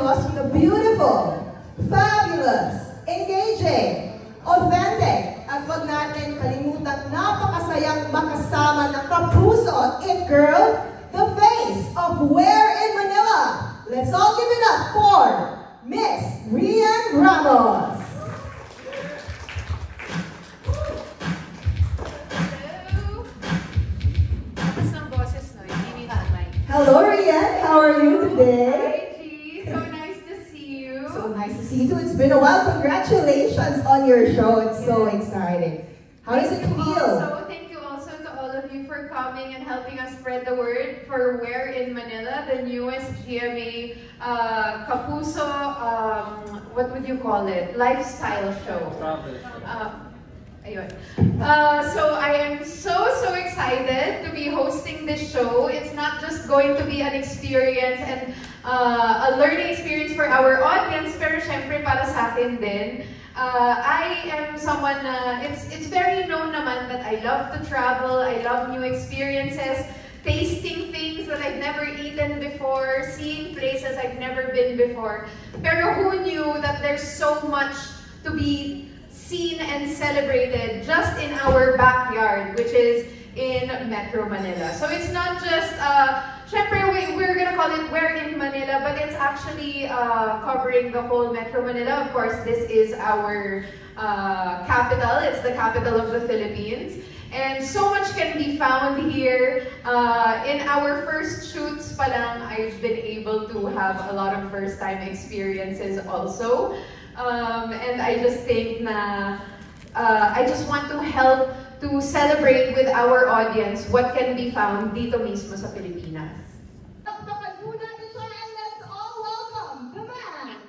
across from the beautiful, fabulous, engaging, authentic, at wag natin kalimutang napakasayang makasama ng kapuso It Girl, the face of Where in Manila. Let's all give it up for Miss Rian Ramos. Hello, Rian. How are you today? Hi, G. So nice to see you. So nice to see you too. It's been a while. Congratulations on your show. It's so exciting. How does it feel? Thank you also to all of you for coming and helping us spread the word for Where in Manila, the newest GMA Kapuso, what would you call it? Lifestyle show. So I am so excited to be hosting this show. It's not just going to be an experience and a learning experience for our audience, pero syempre para sa akin din. I am someone, it's very known naman that I love to travel, I love new experiences, tasting things that I've never eaten before, seeing places I've never been before. Pero who knew that there's so much to be seen and celebrated just in our backyard, which is in Metro Manila. So it's not just, syempre we're gonna call it Where in Manila, but it's actually covering the whole Metro Manila. Of course, this is our capital. It's the capital of the Philippines. And so much can be found here. In our first shoots pa lang, I've been able to have a lot of first-time experiences also. And I just think na I just want to help to celebrate with our audience what can be found dito mismo sa Pilipinas. Let's all welcome the man,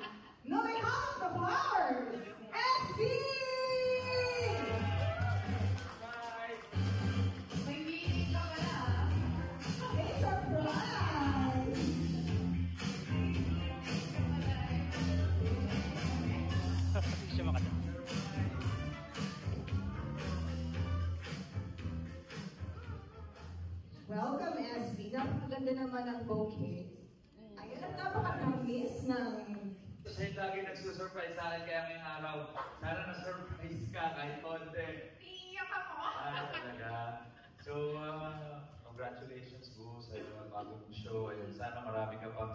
knowing how the flowers, SB! May meeting ka pala. Hey, surprise! Welcome, SB. Napakaganda naman ang bouquet. Ayun, ang napakatamis ng... Siya lagi nagsusurprise sa akin kaya ngayong araw. Sana na-surprise ka kahit konti. Iiyak ako. Talaga. So, congratulations, Boo, sa iyong bagong show. Ayun, sana marami ka pang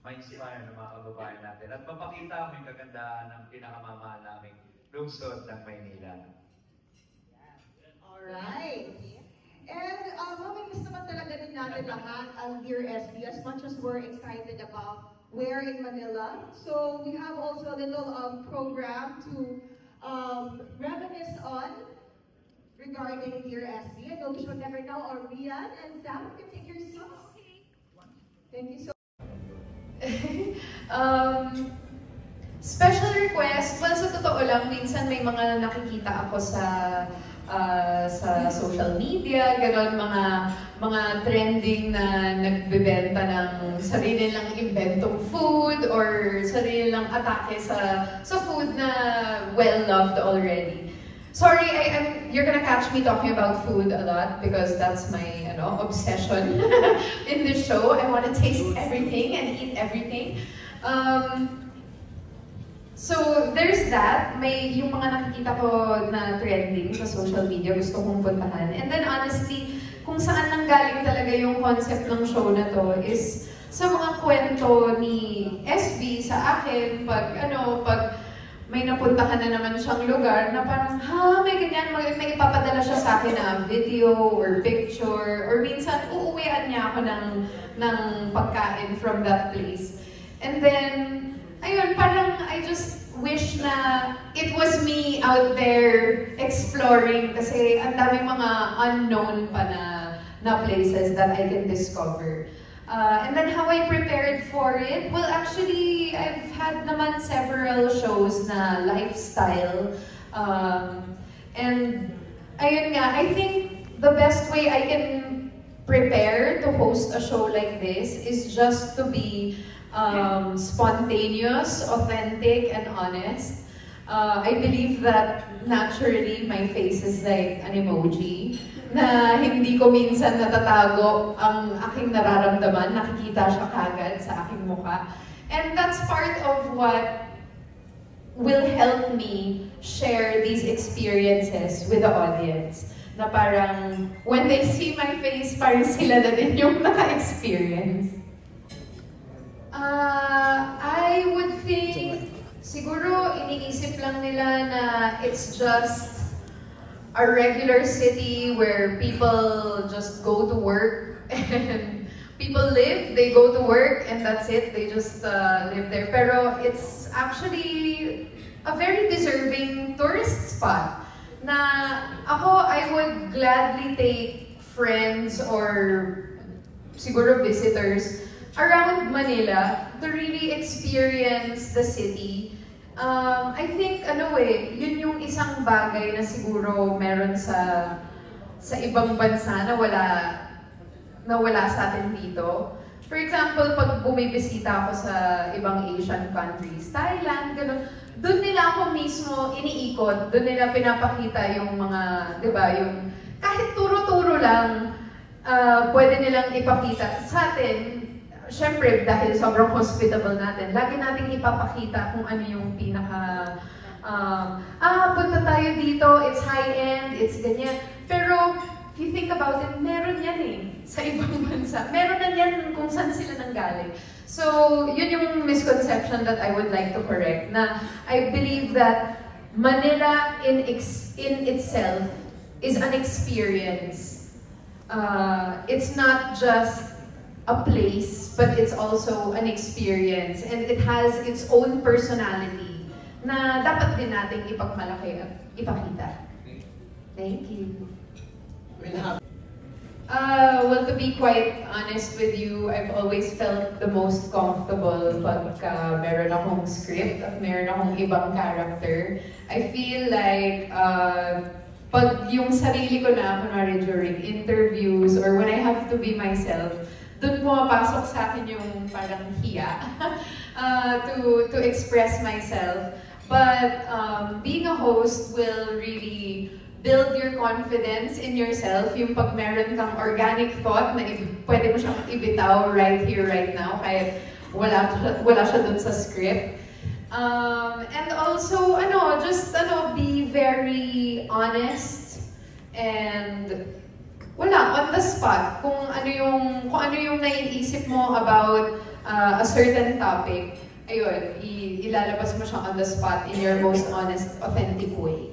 ma-inspire ng mga kababayan natin. At mapakita mo yung kagandahan ng pinakamamahal naming lungsod ng Maynila. Alright. And mamimiss naman talaga din natin lahat ang Dear SB as much as we're excited about Where in Manila. So we have also a little program to reminisce on regarding Dear SB. And those who never know are Rian and Sam. You can take your seats. Thank you so much. Special request, well sa totoo lang, minsan may mga nakikita ako sa social media, gano'n, mga trending na nagbebenta ng sarili lang inventong food or sarili lang atake sa food na well-loved already. Sorry, you're gonna catch me talking about food a lot because that's my obsession in this show. I want to taste everything and eat everything. So, there's that. May yung mga nakikita ko na trending sa social media, gusto kong puntahan. And then honestly, kung saan nang galing talaga yung concept ng show na to is sa mga kwento ni SB sa akin pag may napuntahan na naman siyang lugar na parang, may ganyan, may ipapadala siya sa akin na video or picture or minsan uuwian niya ako ng pagkain from that place. And then, ayun, parang I just wish na it was me out there exploring kasi ang daming mga unknown pa na places that I can discover. And then how I prepared for it? Well, actually, I've had naman several shows na lifestyle. And ayun nga, I think the best way I can prepare to host a show like this is just to be spontaneous, authentic, and honest. I believe that naturally my face is like an emoji na hindi ko minsan natatago ang aking nararamdaman, nakikita siya kagad sa aking mukha. And that's part of what will help me share these experiences with the audience. Na parang, when they see my face, parang sila na din yung naka-experience. I would think, siguro iniisip lang nila na it's just a regular city where people just go to work and people live, they go to work and that's it, they just live there. Pero it's actually a very deserving tourist spot na ako, I would gladly take friends or siguro visitors around Manila to really experience the city. I think, yun yung isang bagay na siguro meron sa ibang bansa na wala sa atin dito. For example, pag bumibisita ako sa ibang Asian countries, Thailand, gano'n, doon nila ako mismo iniikot, doon nila pinapakita yung mga, di ba, yung kahit turo-turo lang, pwede nilang ipakita sa atin. Siyempre, dahil sobrang hospitable natin, lagi nating ipapakita kung ano yung pinaka, punta tayo dito, it's high-end, it's ganyan. Pero, if you think about it, meron yan sa ibang bansa. Meron na yan kung saan sila nanggaling. So, yun yung misconception that I would like to correct, na I believe that Manila in itself is an experience. It's not just a place, but it's also an experience, and it has its own personality na dapat din nating ipagmalaki at ipakita. Thank you. Well, to be quite honest with you, I've always felt the most comfortable pagka meron akong script at meron akong ibang character. I feel like pag yung sarili ko na, kunwari during interviews or when I have to be myself, doon pumapasok sa akin yung parang hiya to express myself. But being a host will really build your confidence in yourself. Yung pag meron kang organic thought na pwede mo siyang ibitaw right here, right now, kahit wala siya dun sa script. And also, be very honest and on the spot kung ano yung naiisip mo about a certain topic. Ayun, ilalabas mo siya on the spot in your most honest, authentic way.